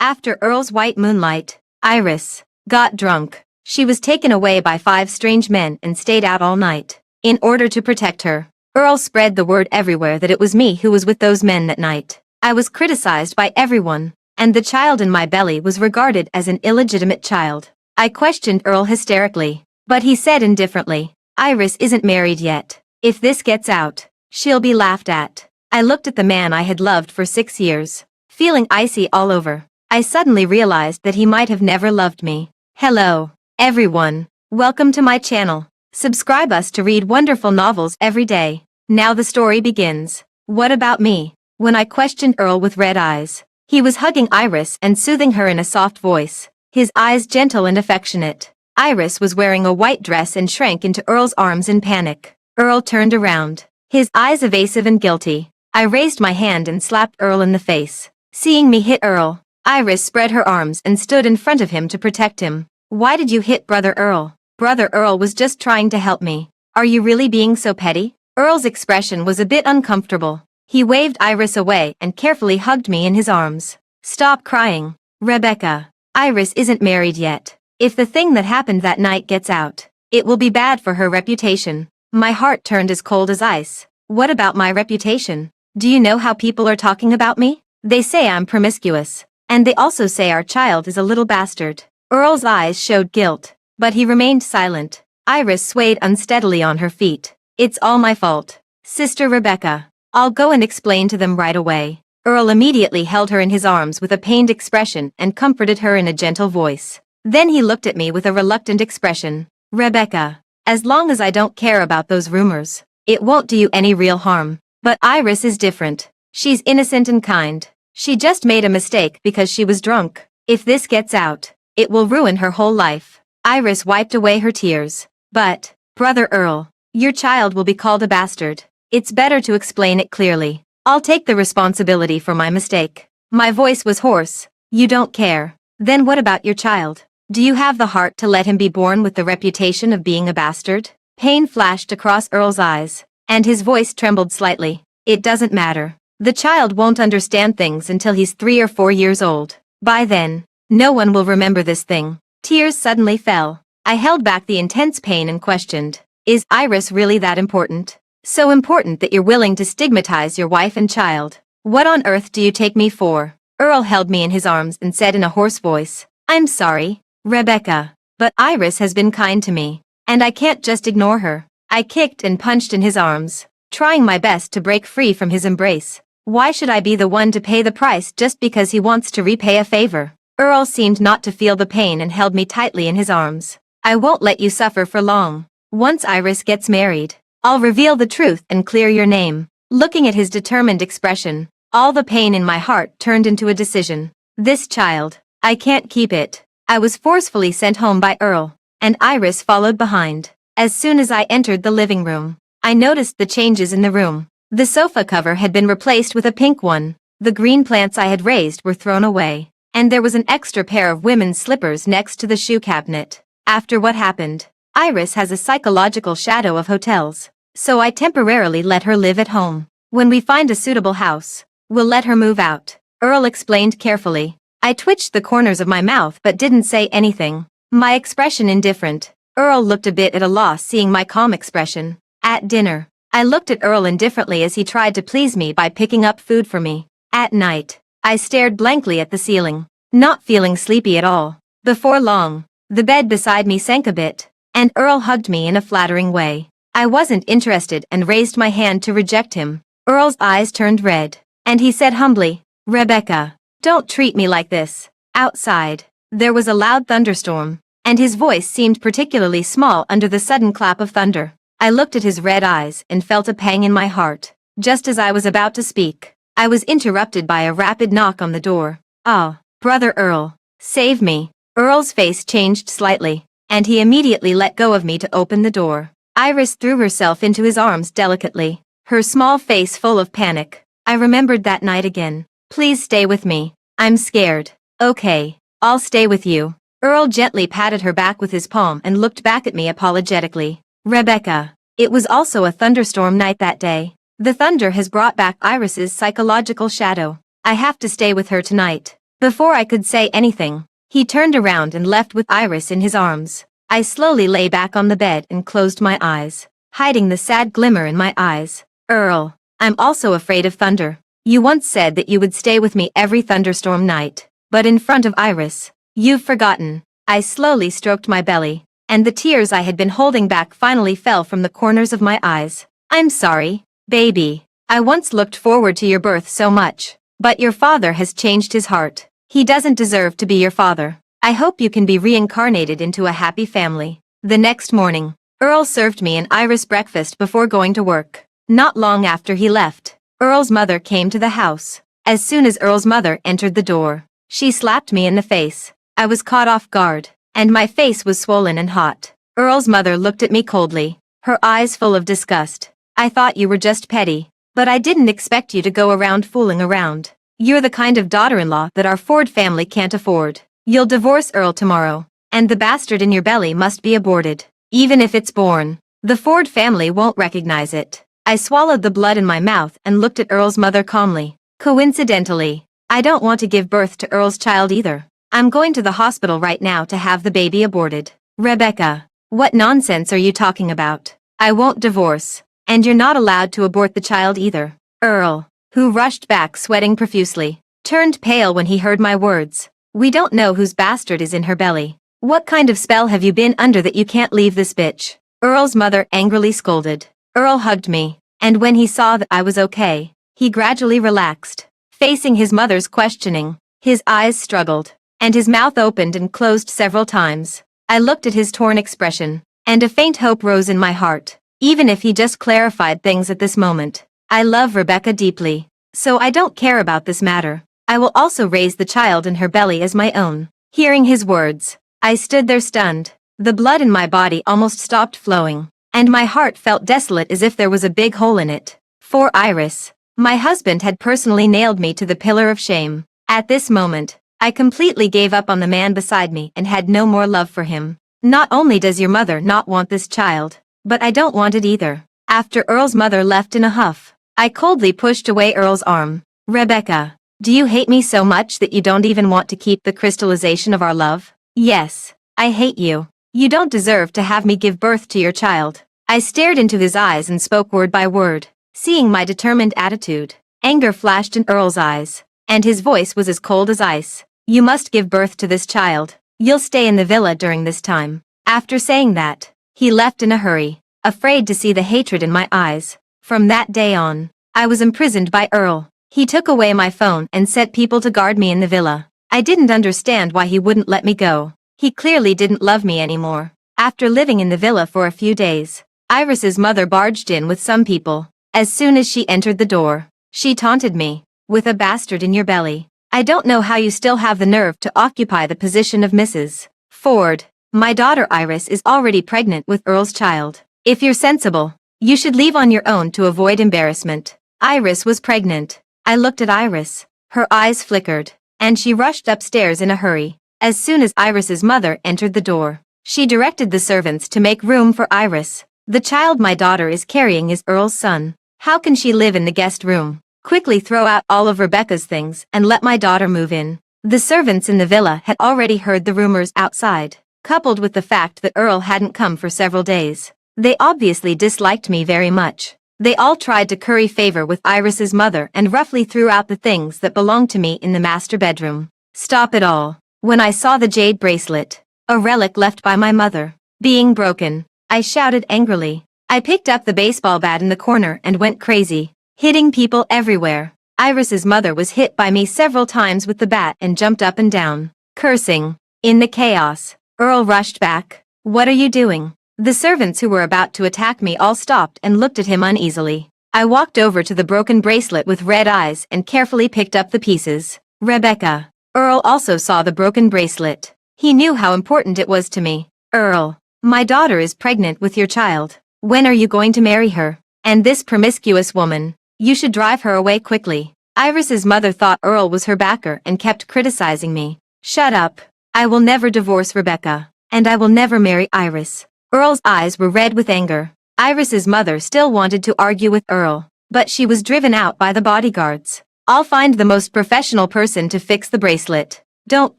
After Earl's white moonlight, Iris got drunk. She was taken away by 5 strange men and stayed out all night. In order to protect her, Earl spread the word everywhere that it was me who was with those men that night. I was criticized by everyone, and the child in my belly was regarded as an illegitimate child. I questioned Earl hysterically, but he said indifferently, "Iris isn't married yet. If this gets out, she'll be laughed at." I looked at the man I had loved for 6 years, feeling icy all over. I suddenly realized that he might have never loved me. Hello, everyone. Welcome to my channel. Subscribe us to read wonderful novels every day. Now the story begins. What about me? When I questioned Earl with red eyes, he was hugging Iris and soothing her in a soft voice, his eyes gentle and affectionate. Iris was wearing a white dress and shrank into Earl's arms in panic. Earl turned around, his eyes evasive and guilty. I raised my hand and slapped Earl in the face. Seeing me hit Earl, Iris spread her arms and stood in front of him to protect him. "Why did you hit Brother Earl?" "Brother Earl was just trying to help me." "Are you really being so petty?" Earl's expression was a bit uncomfortable. He waved Iris away and carefully hugged me in his arms. "Stop crying, Rebecca. Iris isn't married yet. If the thing that happened that night gets out, it will be bad for her reputation." My heart turned as cold as ice. What about my reputation? Do you know how people are talking about me? They say I'm promiscuous, and they also say our child is a little bastard. Earl's eyes showed guilt, but he remained silent. Iris swayed unsteadily on her feet. "It's all my fault, Sister Rebecca. I'll go and explain to them right away." Earl immediately held her in his arms with a pained expression and comforted her in a gentle voice. Then he looked at me with a reluctant expression. "Rebecca, as long as I don't care about those rumors, it won't do you any real harm. But Iris is different. She's innocent and kind. She just made a mistake because she was drunk. If this gets out, it will ruin her whole life." Iris wiped away her tears. "But, Brother Earl, your child will be called a bastard. It's better to explain it clearly. I'll take the responsibility for my mistake." My voice was hoarse. "You don't care. Then what about your child? Do you have the heart to let him be born with the reputation of being a bastard?" Pain flashed across Earl's eyes, and his voice trembled slightly. "It doesn't matter. The child won't understand things until he's 3 or 4 years old. By then, no one will remember this thing." Tears suddenly fell. I held back the intense pain and questioned, "Is Iris really that important? So important that you're willing to stigmatize your wife and child? What on earth do you take me for?" Earl held me in his arms and said in a hoarse voice, "I'm sorry, Rebecca, but Iris has been kind to me, and I can't just ignore her." I kicked and punched in his arms, trying my best to break free from his embrace. Why should I be the one to pay the price just because he wants to repay a favor? Earl seemed not to feel the pain and held me tightly in his arms. "I won't let you suffer for long. Once Iris gets married, I'll reveal the truth and clear your name." Looking at his determined expression, all the pain in my heart turned into a decision. This child, I can't keep it. I was forcefully sent home by Earl, and Iris followed behind. As soon as I entered the living room, I noticed the changes in the room. The sofa cover had been replaced with a pink one, the green plants I had raised were thrown away, and there was an extra pair of women's slippers next to the shoe cabinet. After what happened, Iris has a psychological shadow of hotels, so I temporarily let her live at home. When we find a suitable house, we'll let her move out, Earl explained carefully. I twitched the corners of my mouth but didn't say anything, my expression indifferent. Earl looked a bit at a loss seeing my calm expression. At dinner, I looked at Earl indifferently as he tried to please me by picking up food for me. At night, I stared blankly at the ceiling, not feeling sleepy at all. Before long, the bed beside me sank a bit, and Earl hugged me in a flattering way. I wasn't interested and raised my hand to reject him. Earl's eyes turned red, and he said humbly, "Rebecca, don't treat me like this." Outside, there was a loud thunderstorm, and his voice seemed particularly small under the sudden clap of thunder. I looked at his red eyes and felt a pang in my heart. Just as I was about to speak, I was interrupted by a rapid knock on the door. "Ah, Brother Earl, save me." Earl's face changed slightly, and he immediately let go of me to open the door. Iris threw herself into his arms delicately, her small face full of panic. I remembered that night again. "Please stay with me. I'm scared." "Okay, I'll stay with you." Earl gently patted her back with his palm and looked back at me apologetically. "Rebecca, it was also a thunderstorm night that day. The thunder has brought back Iris's psychological shadow. I have to stay with her tonight." Before I could say anything, he turned around and left with Iris in his arms. I slowly lay back on the bed and closed my eyes, hiding the sad glimmer in my eyes. Earl, I'm also afraid of thunder. You once said that you would stay with me every thunderstorm night, but in front of Iris, you've forgotten. I slowly stroked my belly, and the tears I had been holding back finally fell from the corners of my eyes. I'm sorry, baby. I once looked forward to your birth so much, but your father has changed his heart. He doesn't deserve to be your father. I hope you can be reincarnated into a happy family. The next morning, Earl served me an Iris breakfast before going to work. Not long after he left, Earl's mother came to the house. As soon as Earl's mother entered the door, she slapped me in the face. I was caught off guard, and my face was swollen and hot. Earl's mother looked at me coldly, her eyes full of disgust. I thought you were just petty, but I didn't expect you to go around fooling around. You're the kind of daughter-in-law that our Ford family can't afford. You'll divorce Earl tomorrow, and the bastard in your belly must be aborted. Even if it's born, the Ford family won't recognize it. I swallowed the blood in my mouth and looked at Earl's mother calmly. Coincidentally, I don't want to give birth to Earl's child either. I'm going to the hospital right now to have the baby aborted. Rebecca, what nonsense are you talking about? I won't divorce, and you're not allowed to abort the child either. Earl, who rushed back sweating profusely, turned pale when he heard my words. We don't know whose bastard is in her belly. What kind of spell have you been under that you can't leave this bitch? Earl's mother angrily scolded. Earl hugged me, and when he saw that I was okay, he gradually relaxed. Facing his mother's questioning, his eyes struggled, and his mouth opened and closed several times. I looked at his torn expression, and a faint hope rose in my heart. Even if he just clarified things at this moment. I love Rebecca deeply, so I don't care about this matter. I will also raise the child in her belly as my own. Hearing his words, I stood there stunned. The blood in my body almost stopped flowing, and my heart felt desolate as if there was a big hole in it. For Iris, my husband had personally nailed me to the pillar of shame. At this moment, I completely gave up on the man beside me and had no more love for him. Not only does your mother not want this child, but I don't want it either. After Earl's mother left in a huff, I coldly pushed away Earl's arm. Rebecca, do you hate me so much that you don't even want to keep the crystallization of our love? Yes, I hate you. You don't deserve to have me give birth to your child. I stared into his eyes and spoke word by word. Seeing my determined attitude, anger flashed in Earl's eyes, and his voice was as cold as ice. You must give birth to this child. You'll stay in the villa during this time. After saying that, he left in a hurry, afraid to see the hatred in my eyes. From that day on, I was imprisoned by Earl. He took away my phone and set people to guard me in the villa. I didn't understand why he wouldn't let me go. He clearly didn't love me anymore. After living in the villa for a few days, Iris's mother barged in with some people. As soon as she entered the door, she taunted me, with a bastard in your belly. I don't know how you still have the nerve to occupy the position of Mrs. Ford. My daughter Iris is already pregnant with Earl's child. If you're sensible, you should leave on your own to avoid embarrassment. Iris was pregnant. I looked at Iris. Her eyes flickered, and she rushed upstairs in a hurry. As soon as Iris's mother entered the door, she directed the servants to make room for Iris. The child my daughter is carrying is Earl's son. How can she live in the guest room? Quickly throw out all of Rebecca's things and let my daughter move in. The servants in the villa had already heard the rumors outside, coupled with the fact that Earl hadn't come for several days. They obviously disliked me very much. They all tried to curry favor with Iris's mother and roughly threw out the things that belonged to me in the master bedroom. Stop it all. When I saw the jade bracelet, a relic left by my mother, being broken, I shouted angrily. I picked up the baseball bat in the corner and went crazy, hitting people everywhere. Iris's mother was hit by me several times with the bat and jumped up and down, cursing. In the chaos, Earl rushed back. What are you doing? The servants who were about to attack me all stopped and looked at him uneasily. I walked over to the broken bracelet with red eyes and carefully picked up the pieces. Rebecca. Earl also saw the broken bracelet. He knew how important it was to me. Earl, my daughter is pregnant with your child. When are you going to marry her? And this promiscuous woman, you should drive her away quickly. Iris's mother thought Earl was her backer and kept criticizing me. Shut up. I will never divorce Rebecca, and I will never marry Iris. Earl's eyes were red with anger. Iris's mother still wanted to argue with Earl, but she was driven out by the bodyguards. I'll find the most professional person to fix the bracelet. Don't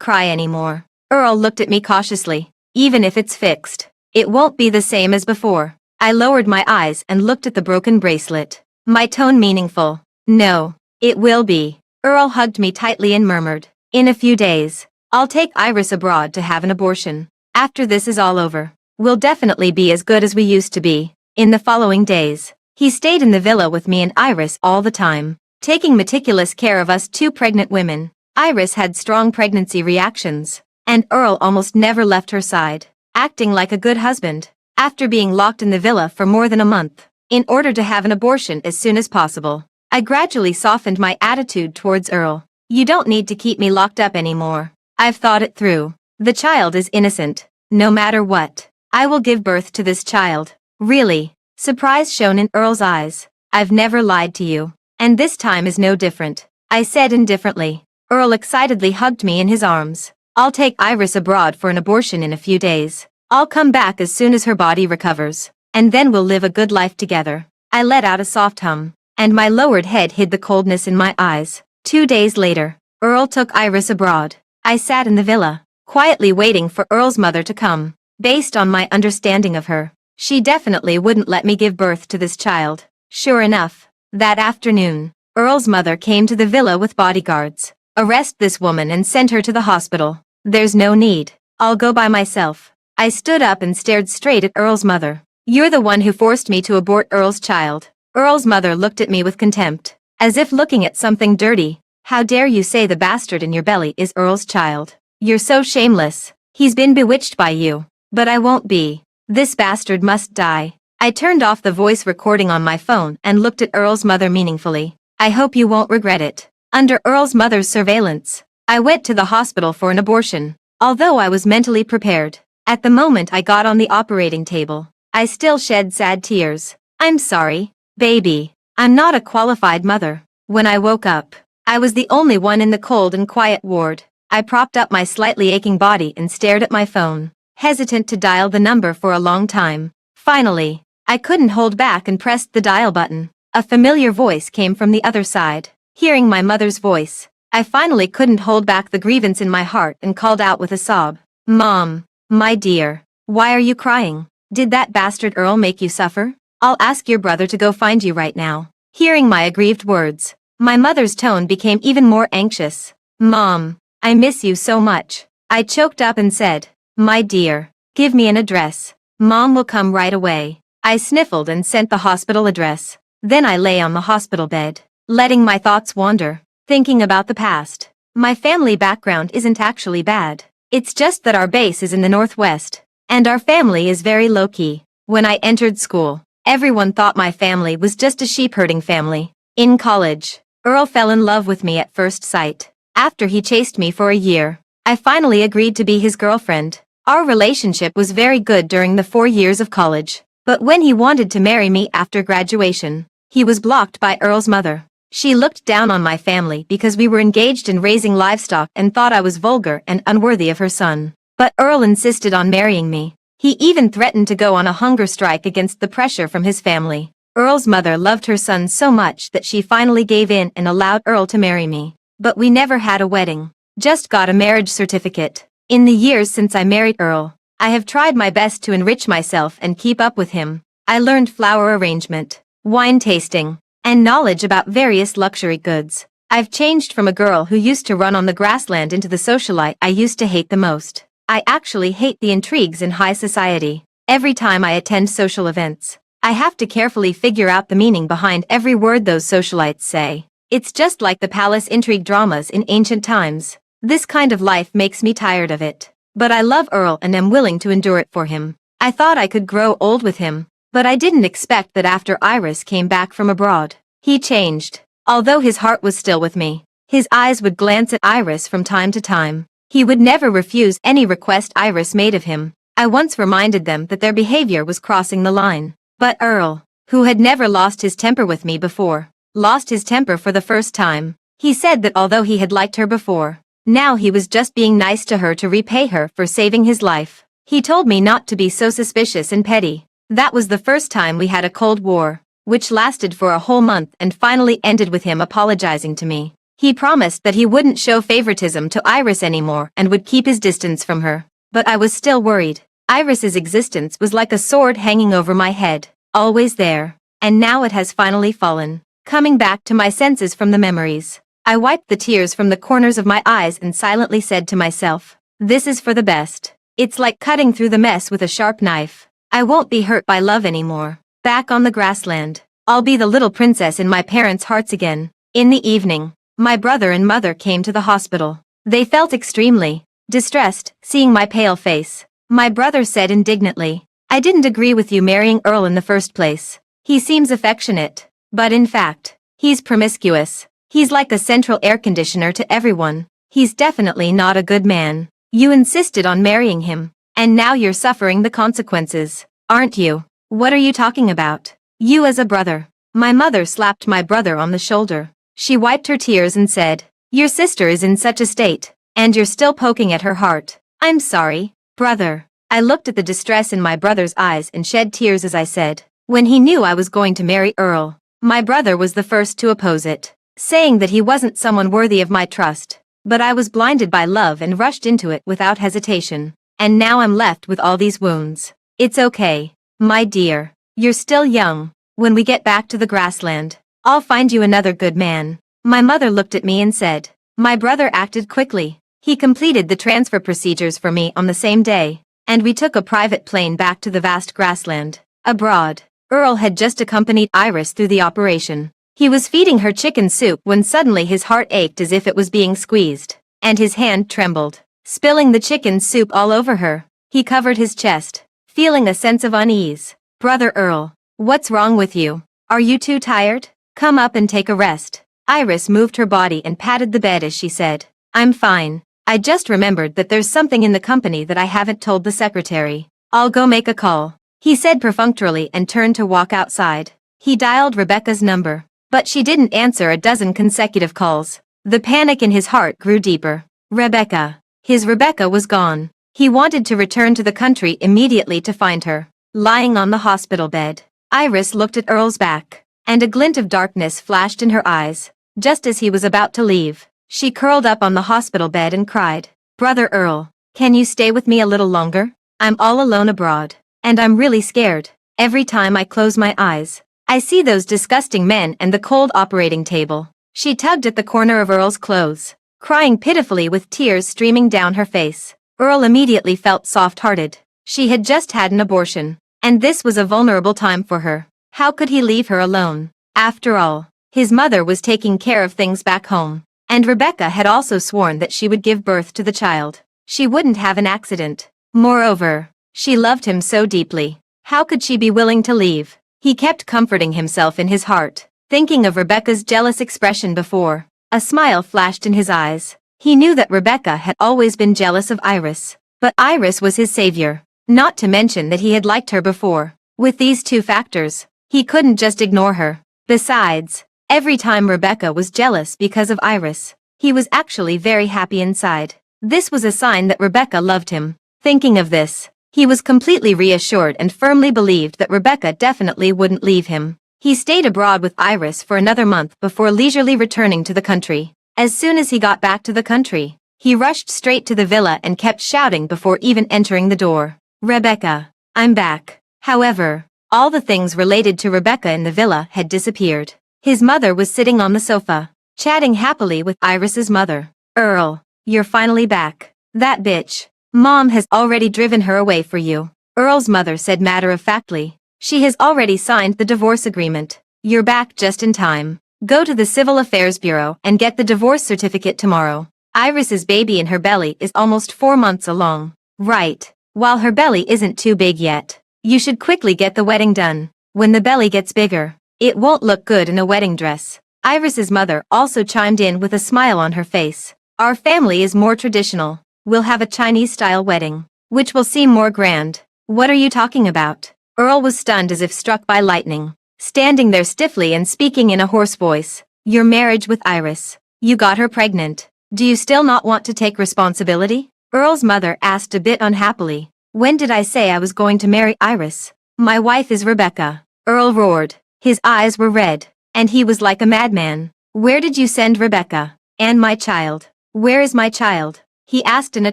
cry anymore. Earl looked at me cautiously. Even if it's fixed, it won't be the same as before. I lowered my eyes and looked at the broken bracelet. My tone meaningful. No, it will be. Earl hugged me tightly and murmured, in a few days, I'll take Iris abroad to have an abortion. After this is all over, we'll definitely be as good as we used to be. In the following days, he stayed in the villa with me and Iris all the time, taking meticulous care of us two pregnant women. Iris had strong pregnancy reactions, and Earl almost never left her side, acting like a good husband. After being locked in the villa for more than a month, in order to have an abortion as soon as possible, I gradually softened my attitude towards Earl. You don't need to keep me locked up anymore. I've thought it through. The child is innocent. No matter what, I will give birth to this child. Really? Surprise shone in Earl's eyes. I've never lied to you, and this time is no different, I said indifferently. Earl excitedly hugged me in his arms. I'll take Iris abroad for an abortion in a few days. I'll come back as soon as her body recovers, and then we'll live a good life together. I let out a soft hum, and my lowered head hid the coldness in my eyes. 2 days later, Earl took Iris abroad. I sat in the villa, quietly waiting for Earl's mother to come. Based on my understanding of her, she definitely wouldn't let me give birth to this child. Sure enough, that afternoon, Earl's mother came to the villa with bodyguards. Arrest this woman and send her to the hospital. There's no need. I'll go by myself. I stood up and stared straight at Earl's mother. You're the one who forced me to abort Earl's child. Earl's mother looked at me with contempt, as if looking at something dirty. How dare you say the bastard in your belly is Earl's child? You're so shameless. He's been bewitched by you. But I won't be. This bastard must die. I turned off the voice recording on my phone and looked at Earl's mother meaningfully. I hope you won't regret it. Under Earl's mother's surveillance, I went to the hospital for an abortion. Although I was mentally prepared, at the moment I got on the operating table, I still shed sad tears. I'm sorry, baby. I'm not a qualified mother. When I woke up, I was the only one in the cold and quiet ward. I propped up my slightly aching body and stared at my phone, hesitant to dial the number for a long time. Finally, I couldn't hold back and pressed the dial button. A familiar voice came from the other side. Hearing my mother's voice, I finally couldn't hold back the grievance in my heart and called out with a sob. Mom, my dear, why are you crying? Did that bastard Earl make you suffer? I'll ask your brother to go find you right now. Hearing my aggrieved words, my mother's tone became even more anxious. Mom, I miss you so much. I choked up and said, my dear, give me an address. Mom will come right away. I sniffled and sent the hospital address. Then I lay on the hospital bed, letting my thoughts wander, thinking about the past. My family background isn't actually bad. It's just that our base is in the Northwest, and our family is very low-key. When I entered school, everyone thought my family was just a sheep-herding family. In college, Earl fell in love with me at first sight. After he chased me for a year, I finally agreed to be his girlfriend. Our relationship was very good during the 4 years of college, but when he wanted to marry me after graduation, he was blocked by Earl's mother. She looked down on my family because we were engaged in raising livestock and thought I was vulgar and unworthy of her son. But Earl insisted on marrying me. He even threatened to go on a hunger strike against the pressure from his family. Earl's mother loved her son so much that she finally gave in and allowed Earl to marry me. But we never had a wedding, just got a marriage certificate. In the years since I married Earl, I have tried my best to enrich myself and keep up with him. I learned flower arrangement, wine tasting, and knowledge about various luxury goods. I've changed from a girl who used to run on the grassland into the socialite I used to hate the most. I actually hate the intrigues in high society. Every time I attend social events, I have to carefully figure out the meaning behind every word those socialites say. It's just like the palace intrigue dramas in ancient times. This kind of life makes me tired of it. But I love Earl and am willing to endure it for him. I thought I could grow old with him, but I didn't expect that after Iris came back from abroad, he changed. Although his heart was still with me, his eyes would glance at Iris from time to time. He would never refuse any request Iris made of him. I once reminded them that their behavior was crossing the line. But Earl, who had never lost his temper with me before, lost his temper for the first time. He said that although he had liked her before, now he was just being nice to her to repay her for saving his life. He told me not to be so suspicious and petty. That was the first time we had a cold war, which lasted for a whole month and finally ended with him apologizing to me. He promised that he wouldn't show favoritism to Iris anymore and would keep his distance from her. But I was still worried. Iris's existence was like a sword hanging over my head, always there. And now it has finally fallen. Coming back to my senses from the memories, I wiped the tears from the corners of my eyes and silently said to myself, this is for the best. It's like cutting through the mess with a sharp knife. I won't be hurt by love anymore. Back on the grassland, I'll be the little princess in my parents' hearts again. In the evening, my brother and mother came to the hospital. They felt extremely distressed, seeing my pale face. My brother said indignantly, I didn't agree with you marrying Earl in the first place. He seems affectionate, but in fact, he's promiscuous. He's like a central air conditioner to everyone. He's definitely not a good man. You insisted on marrying him, and now you're suffering the consequences, aren't you? What are you talking about? You as a brother. My mother slapped my brother on the shoulder. She wiped her tears and said, your sister is in such a state, and you're still poking at her heart. I'm sorry, brother. I looked at the distress in my brother's eyes and shed tears as I said, when he knew I was going to marry Earl, my brother was the first to oppose it, saying that he wasn't someone worthy of my trust. But I was blinded by love and rushed into it without hesitation. And now I'm left with all these wounds. It's okay, my dear. You're still young. When we get back to the grassland, I'll find you another good man. My mother looked at me and said, my brother acted quickly. He completed the transfer procedures for me on the same day, and we took a private plane back to the vast grassland. Abroad, Earl had just accompanied Iris through the operation. He was feeding her chicken soup when suddenly his heart ached as if it was being squeezed, and his hand trembled, spilling the chicken soup all over her. He covered his chest, feeling a sense of unease. Brother Earl, what's wrong with you? Are you too tired? Come up and take a rest. Iris moved her body and patted the bed as she said, I'm fine. I just remembered that there's something in the company that I haven't told the secretary. I'll go make a call, he said perfunctorily and turned to walk outside. He dialed Rebecca's number, but she didn't answer a dozen consecutive calls. The panic in his heart grew deeper. Rebecca. His Rebecca was gone. He wanted to return to the country immediately to find her, lying on the hospital bed. Iris looked at Earl's back, and a glint of darkness flashed in her eyes. Just as he was about to leave, she curled up on the hospital bed and cried, Brother Earl, can you stay with me a little longer? I'm all alone abroad, and I'm really scared. Every time I close my eyes, I see those disgusting men and the cold operating table. She tugged at the corner of Earl's clothes, crying pitifully with tears streaming down her face. Earl immediately felt soft-hearted. She had just had an abortion, and this was a vulnerable time for her. How could he leave her alone? After all, his mother was taking care of things back home, and Rebecca had also sworn that she would give birth to the child. She wouldn't have an accident. Moreover, she loved him so deeply. How could she be willing to leave? He kept comforting himself in his heart, thinking of Rebecca's jealous expression before. A smile flashed in his eyes. He knew that Rebecca had always been jealous of Iris, but Iris was his savior, not to mention that he had liked her before. With these two factors, he couldn't just ignore her. Besides, every time Rebecca was jealous because of Iris, he was actually very happy inside. This was a sign that Rebecca loved him. Thinking of this, he was completely reassured and firmly believed that Rebecca definitely wouldn't leave him. He stayed abroad with Iris for another month before leisurely returning to the country. As soon as he got back to the country, he rushed straight to the villa and kept shouting before even entering the door. Rebecca, I'm back. However, all the things related to Rebecca in the villa had disappeared. His mother was sitting on the sofa, chatting happily with Iris's mother. Earl, you're finally back. That bitch. Mom has already driven her away for you, Earl's mother said matter-of-factly. She has already signed the divorce agreement. You're back just in time. Go to the Civil Affairs Bureau and get the divorce certificate tomorrow. Iris's baby in her belly is almost 4 months along. Right. While her belly isn't too big yet, you should quickly get the wedding done. When the belly gets bigger, it won't look good in a wedding dress. Iris's mother also chimed in with a smile on her face. Our family is more traditional. We'll have a Chinese-style wedding, which will seem more grand. What are you talking about? Earl was stunned as if struck by lightning, standing there stiffly and speaking in a hoarse voice. Your marriage with Iris. You got her pregnant. Do you still not want to take responsibility? Earl's mother asked a bit unhappily. When did I say I was going to marry Iris? My wife is Rebecca. Earl roared. His eyes were red, and he was like a madman. Where did you send Rebecca? And my child? Where is my child? He asked in a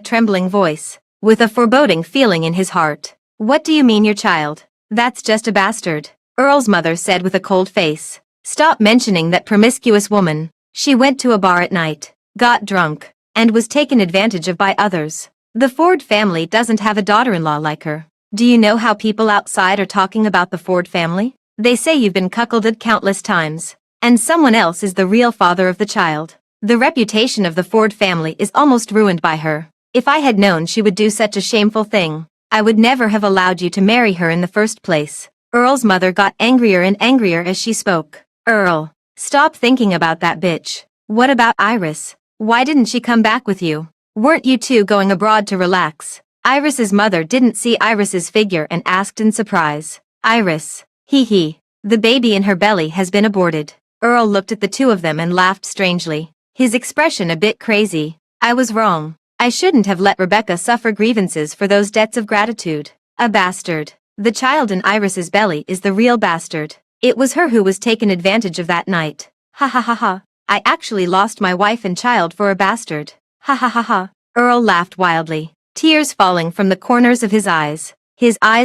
trembling voice, with a foreboding feeling in his heart. What do you mean your child? That's just a bastard, Earl's mother said with a cold face. Stop mentioning that promiscuous woman. She went to a bar at night, got drunk, and was taken advantage of by others. The Ford family doesn't have a daughter-in-law like her. Do you know how people outside are talking about the Ford family? They say you've been cuckolded countless times, and someone else is the real father of the child. The reputation of the Ford family is almost ruined by her. If I had known she would do such a shameful thing, I would never have allowed you to marry her in the first place. Earl's mother got angrier and angrier as she spoke. Earl, stop thinking about that bitch. What about Iris? Why didn't she come back with you? Weren't you two going abroad to relax? Iris's mother didn't see Iris's figure and asked in surprise. Iris. Hee. The baby in her belly has been aborted. Earl looked at the two of them and laughed strangely, his expression a bit crazy. I was wrong. I shouldn't have let Rebecca suffer grievances for those debts of gratitude. A bastard. The child in Iris's belly is the real bastard. It was her who was taken advantage of that night. Ha ha ha ha. I actually lost my wife and child for a bastard. Ha ha ha ha. Earl laughed wildly, tears falling from the corners of his eyes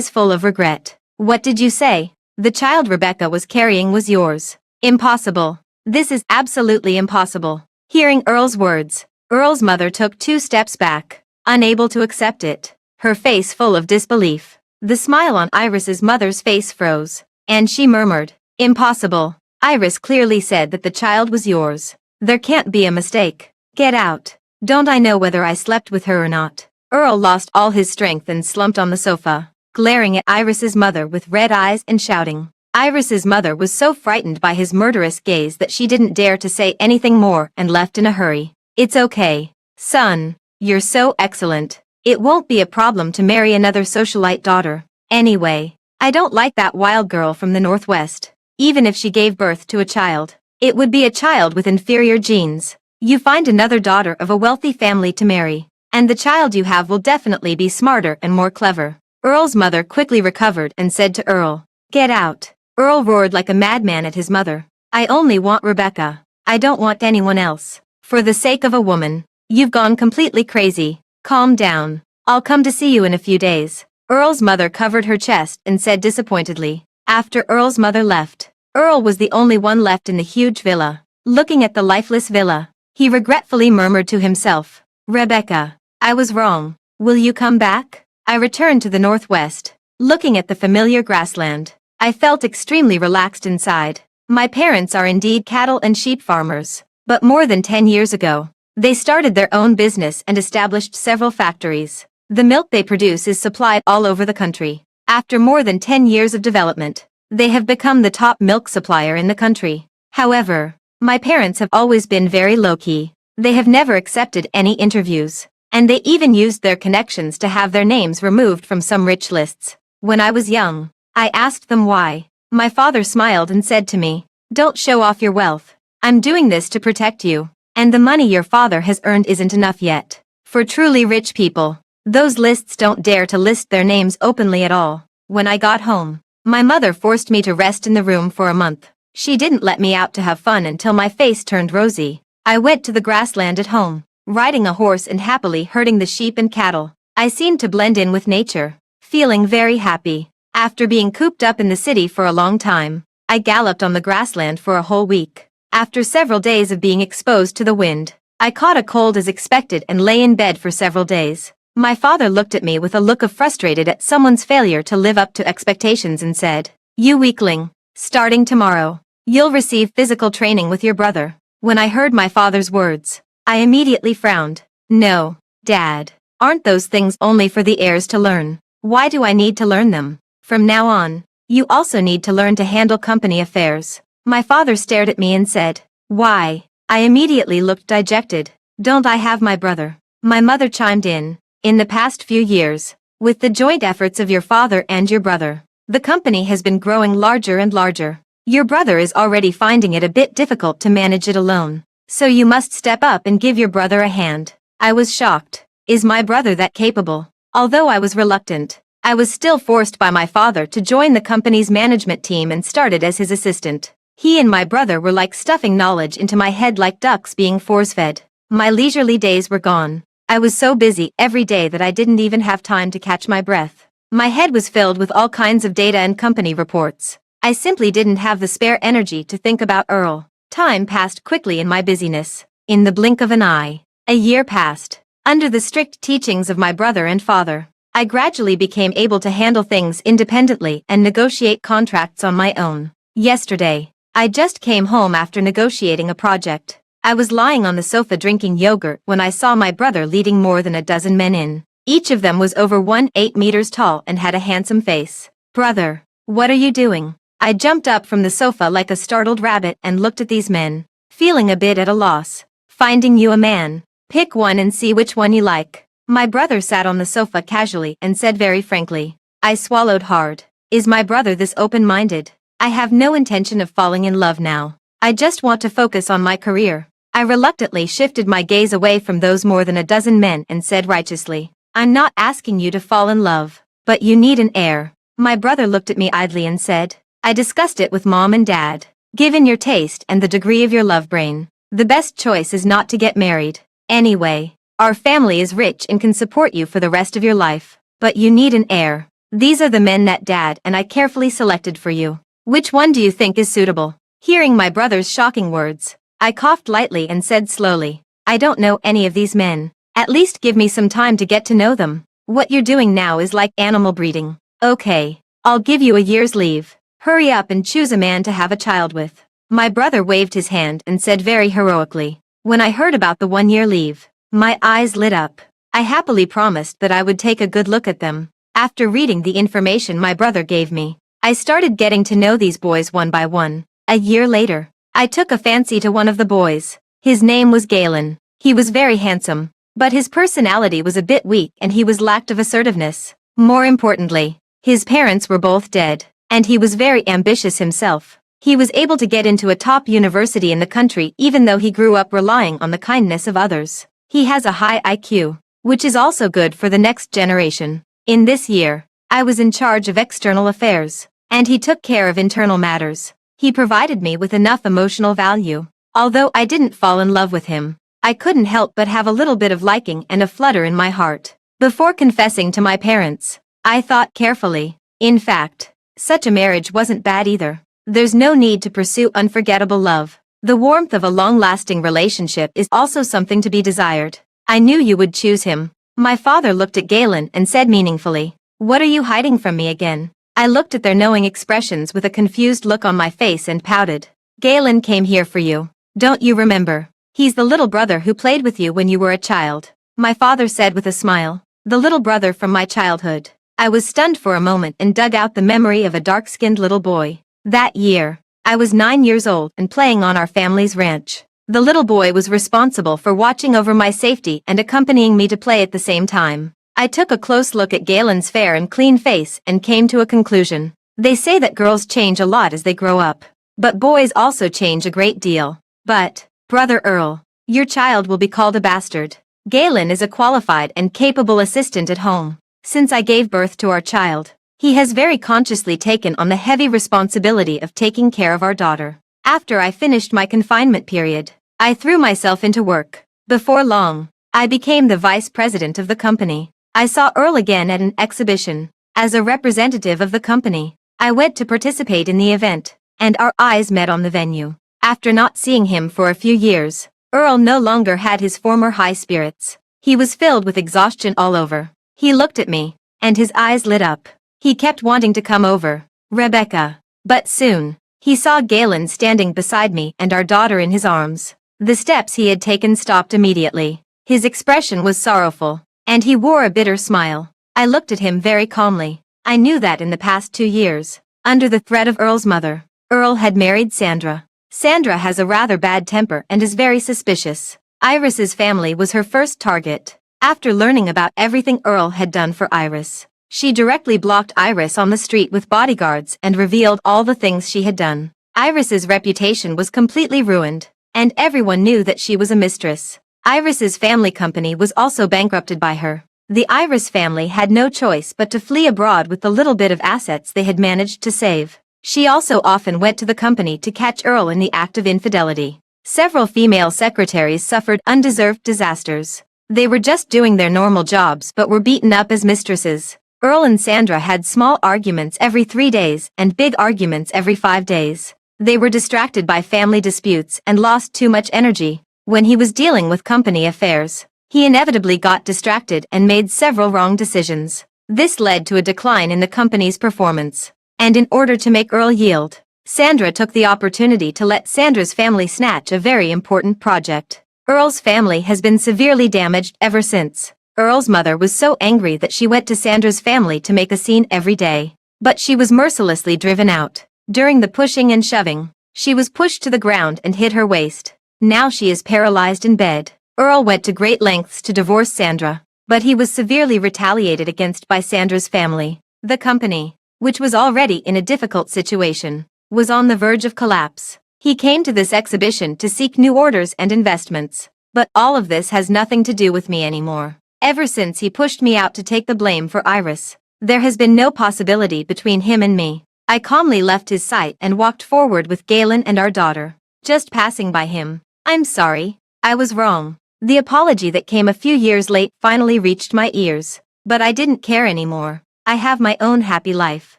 full of regret. What did you say? The child Rebecca was carrying was yours. Impossible. This is absolutely impossible. Hearing Earl's words, Earl's mother took 2 steps back, unable to accept it, her face full of disbelief. The smile on Iris's mother's face froze, and she murmured, Impossible. Iris clearly said that the child was yours. There can't be a mistake. Get out. Don't I know whether I slept with her or not? Earl lost all his strength and slumped on the sofa, glaring at Iris's mother with red eyes and shouting. Iris's mother was so frightened by his murderous gaze that she didn't dare to say anything more and left in a hurry. It's okay, son. You're so excellent. It won't be a problem to marry another socialite daughter. Anyway, I don't like that wild girl from the Northwest. Even if she gave birth to a child, it would be a child with inferior genes. You find another daughter of a wealthy family to marry, and the child you have will definitely be smarter and more clever. Earl's mother quickly recovered and said to Earl, Get out. Earl roared like a madman at his mother. I only want Rebecca. I don't want anyone else. For the sake of a woman. You've gone completely crazy. Calm down. I'll come to see you in a few days. Earl's mother covered her chest and said disappointedly. After Earl's mother left, Earl was the only one left in the huge villa. Looking at the lifeless villa, he regretfully murmured to himself, Rebecca, I was wrong. Will you come back? I returned to the Northwest, looking at the familiar grassland. I felt extremely relaxed inside. My parents are indeed cattle and sheep farmers, but more than 10 years ago, they started their own business and established several factories. The milk they produce is supplied all over the country. After more than 10 years of development, they have become the top milk supplier in the country. However, my parents have always been very low-key. They have never accepted any interviews, and they even used their connections to have their names removed from some rich lists. When I was young, I asked them why. My father smiled and said to me, Don't show off your wealth. I'm doing this to protect you, and the money your father has earned isn't enough yet. For truly rich people, those lists don't dare to list their names openly at all. When I got home, my mother forced me to rest in the room for a month. She didn't let me out to have fun until my face turned rosy. I went to the grassland at home, riding a horse and happily herding the sheep and cattle. I seemed to blend in with nature, feeling very happy. After being cooped up in the city for a long time, I galloped on the grassland for a whole week. After several days of being exposed to the wind, I caught a cold as expected and lay in bed for several days. My father looked at me with a look of frustrated at someone's failure to live up to expectations and said, You weakling, starting tomorrow, you'll receive physical training with your brother. When I heard my father's words, I immediately frowned. No, Dad, aren't those things only for the heirs to learn? Why do I need to learn them? From now on, you also need to learn to handle company affairs. My father stared at me and said, Why? I immediately looked dejected. Don't I have my brother? My mother chimed in. In the past few years, with the joint efforts of your father and your brother, the company has been growing larger and larger. Your brother is already finding it a bit difficult to manage it alone, so you must step up and give your brother a hand. I was shocked. Is my brother that capable? Although I was reluctant, I was still forced by my father to join the company's management team and started as his assistant. He and my brother were like stuffing knowledge into my head like ducks being force-fed. My leisurely days were gone. I was so busy every day that I didn't even have time to catch my breath. My head was filled with all kinds of data and company reports. I simply didn't have the spare energy to think about Earl. Time passed quickly in my busyness. In the blink of an eye, a year passed. Under the strict teachings of my brother and father, I gradually became able to handle things independently and negotiate contracts on my own. Yesterday, I just came home after negotiating a project. I was lying on the sofa drinking yogurt when I saw my brother leading more than a dozen men in. Each of them was over 1.8 meters tall and had a handsome face. "Brother, what are you doing?" I jumped up from the sofa like a startled rabbit and looked at these men, feeling a bit at a loss. "Finding you a man. Pick one and see which one you like." My brother sat on the sofa casually and said very frankly. I swallowed hard. Is my brother this open-minded? I have no intention of falling in love now. I just want to focus on my career. I reluctantly shifted my gaze away from those more than a dozen men and said righteously, "I'm not asking you to fall in love, but you need an heir." My brother looked at me idly and said, "I discussed it with Mom and Dad. Given your taste and the degree of your love brain, the best choice is not to get married. Anyway, our family is rich and can support you for the rest of your life, but you need an heir. These are the men that Dad and I carefully selected for you. Which one do you think is suitable?" Hearing my brother's shocking words, I coughed lightly and said slowly, "I don't know any of these men. At least give me some time to get to know them. What you're doing now is like animal breeding." "Okay, I'll give you a year's leave. Hurry up and choose a man to have a child with." My brother waved his hand and said very heroically. When I heard about the 1-year leave, my eyes lit up. I happily promised that I would take a good look at them. After reading the information my brother gave me, I started getting to know these boys one by one. A year later, I took a fancy to one of the boys. His name was Galen. He was very handsome, but his personality was a bit weak and he was lacked of assertiveness. More importantly, his parents were both dead, and he was very ambitious himself. He was able to get into a top university in the country even though he grew up relying on the kindness of others. He has a high IQ, which is also good for the next generation. In this year, I was in charge of external affairs, and he took care of internal matters. He provided me with enough emotional value. Although I didn't fall in love with him, I couldn't help but have a little bit of liking and a flutter in my heart. Before confessing to my parents, I thought carefully. In fact, such a marriage wasn't bad either. There's no need to pursue unforgettable love. The warmth of a long-lasting relationship is also something to be desired. I knew you would choose him. My father looked at Galen and said meaningfully, "What are you hiding from me again?" I looked at their knowing expressions with a confused look on my face and pouted. "Galen came here for you. Don't you remember? He's the little brother who played with you when you were a child," my father said with a smile. The little brother from my childhood. I was stunned for a moment and dug out the memory of a dark-skinned little boy. That year, I was 9 years old and playing on our family's ranch. The little boy was responsible for watching over my safety and accompanying me to play at the same time. I took a close look at Galen's fair and clean face and came to a conclusion. They say that girls change a lot as they grow up, but boys also change a great deal. But, Brother Earl, your child will be called a bastard. Galen is a qualified and capable assistant at home. Since I gave birth to our child, he has very consciously taken on the heavy responsibility of taking care of our daughter. After I finished my confinement period, I threw myself into work. Before long, I became the vice president of the company. I saw Earl again at an exhibition. As a representative of the company, I went to participate in the event, and our eyes met on the venue. After not seeing him for a few years, Earl no longer had his former high spirits. He was filled with exhaustion all over. He looked at me, and his eyes lit up. He kept wanting to come over, Rebecca. But soon, he saw Galen standing beside me and our daughter in his arms. The steps he had taken stopped immediately. His expression was sorrowful, and he wore a bitter smile. I looked at him very calmly. I knew that in the past 2 years, under the threat of Earl's mother, Earl had married Sandra. Sandra has a rather bad temper and is very suspicious. Iris's family was her first target. After learning about everything Earl had done for Iris, she directly blocked Iris on the street with bodyguards and revealed all the things she had done. Iris's reputation was completely ruined, and everyone knew that she was a mistress. Iris's family company was also bankrupted by her. The Iris family had no choice but to flee abroad with the little bit of assets they had managed to save. She also often went to the company to catch Earl in the act of infidelity. Several female secretaries suffered undeserved disasters. They were just doing their normal jobs but were beaten up as mistresses. Earl and Sandra had small arguments every 3 days and big arguments every 5 days. They were distracted by family disputes and lost too much energy. When he was dealing with company affairs, he inevitably got distracted and made several wrong decisions. This led to a decline in the company's performance. And in order to make Earl yield, Sandra took the opportunity to let Sandra's family snatch a very important project. Earl's family has been severely damaged ever since. Earl's mother was so angry that she went to Sandra's family to make a scene every day. But she was mercilessly driven out. During the pushing and shoving, she was pushed to the ground and hit her waist. Now she is paralyzed in bed. Earl went to great lengths to divorce Sandra, but he was severely retaliated against by Sandra's family. The company, which was already in a difficult situation, was on the verge of collapse. He came to this exhibition to seek new orders and investments. But all of this has nothing to do with me anymore. Ever since he pushed me out to take the blame for Iris, there has been no possibility between him and me. I calmly left his sight and walked forward with Galen and our daughter, just passing by him. I'm sorry, I was wrong. The apology that came a few years late finally reached my ears. But I didn't care anymore. I have my own happy life.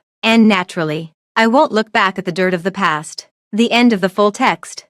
And naturally, I won't look back at the dirt of the past. The end of the full text.